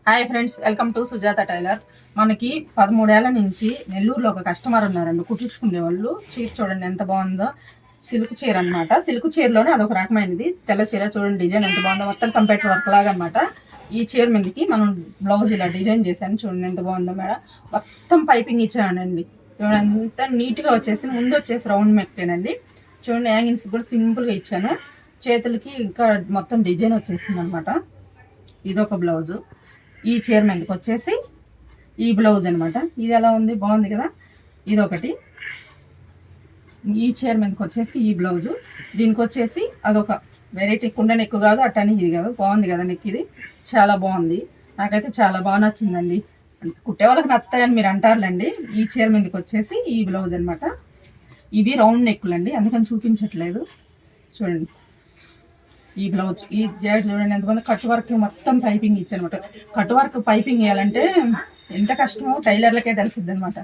Hi friends, welcome to Sujatha tailor. మనకి 13 ఏళ్ల నుంచి నెల్లూరులో ఒక కస్టమర్ ఉన్నారండి, కుట్టించుకునే వాళ్ళు. చీర చూడండి ఎంత బాగుందో. సిల్క్ చీర అనమాట. సిల్క్ చీరలోనే అదొక రకమైనది తెల్ల చీర. చూడండి డిజైన్ ఎంత బాగుందో, మొత్తం కంప్యూటర్ వర్క్ లాగా అనమాట. ఈ చీర మీదకి మనం బ్లౌజ్ ఇలా డిజైన్ చేశాను. చూడండి ఎంత బాగుందో మేడం. మొత్తం పైపింగ్ ఇచ్చానండి. చూడండి ఎంత నీట్గా వచ్చేసి, ముందు వచ్చేసి రౌండ్ మెక్కేనండి. చూడండి హ్యాంగింగ్స్ కూడా సింపుల్గా ఇచ్చాను. చేతులకి ఇంకా మొత్తం డిజైన్ వచ్చేసింది అనమాట. ఇదొక బ్లౌజు. ఈ చీర మీదకి వచ్చేసి ఈ బ్లౌజ్ అనమాట. ఇది ఎలా ఉంది, బాగుంది కదా. ఇదొకటి. ఈ చీర మీదకి వచ్చేసి ఈ బ్లౌజు. దీనికి వచ్చేసి అదొక వెరైటీ. కుండ నెక్కు కాదు, అట్టని ఇది కాదు. బాగుంది కదా నెక్. ఇది చాలా బాగుంది. నాకైతే చాలా బాగా నచ్చిందండి. కుట్టే వాళ్ళకి నచ్చుతాయని మీరు అంటారులేండి. ఈ చీర మీదకి వచ్చేసి ఈ బ్లౌజ్ అనమాట. ఇవి రౌండ్ నెక్కులండి, అందుకని చూపించట్లేదు. చూడండి ఈ బ్లౌజ్, ఈ జాకెట్ చూడండి ఎంతమంది. కట్ వర్క్ మొత్తం పైపింగ్ ఇచ్చానమాట. కట్ వర్క్ పైపింగ్ వేయాలంటే ఎంత కష్టమో టైలర్లకే తెలిసిద్ది అనమాట.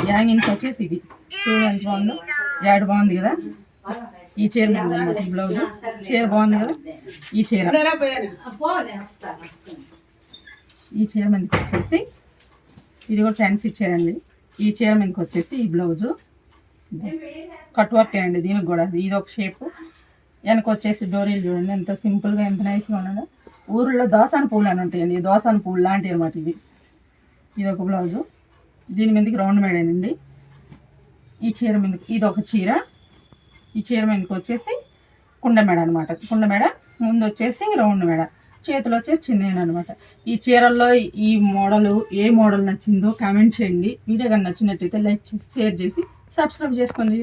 హ్యాంగింగ్స్ వచ్చేసి ఇవి చూడండి ఎంత బాగుందో. జాకెట్ బాగుంది కదా. ఈ చీర మీద అనమాట ఈ బ్లౌజ్. చీర బాగుంది కదా. ఈ చీర మీదకి వచ్చేసి ఇది కూడా ఫ్యాన్సీ ఇచ్చారండి. ఈ చీర మీదకి వచ్చేసి ఈ బ్లౌజు కట్ వర్క్ అండి. దీనికి కూడా ఇది ఒక షేపు. వెనక వచ్చేసి డోరీలు చూడండి ఎంత సింపుల్గా, ఎంత నైస్గా ఉన్నాడు. ఊరిలో దోసాని పూలు అని ఉంటాయండి. దోసాని పూలు లాంటివి అనమాట ఇవి. ఇది ఒక బ్లౌజు. దీని మీదకి రౌండ్ మేడేనండి. ఈ చీర మీదకి ఇది ఒక చీర. ఈ చీర మీదకి వచ్చేసి కుండ మేడ అనమాట. కుండ మేడ ముందు వచ్చేసి రౌండ్ మేడ, చేతులు వచ్చేసి చిన్న అనమాట. ఈ చీరల్లో ఈ మోడలు ఏ మోడల్ నచ్చిందో కామెంట్ చేయండి. వీడియో కానీ నచ్చినట్టయితే లైక్ చేసి, షేర్ చేసి, సబ్స్క్రైబ్ చేసుకోండి.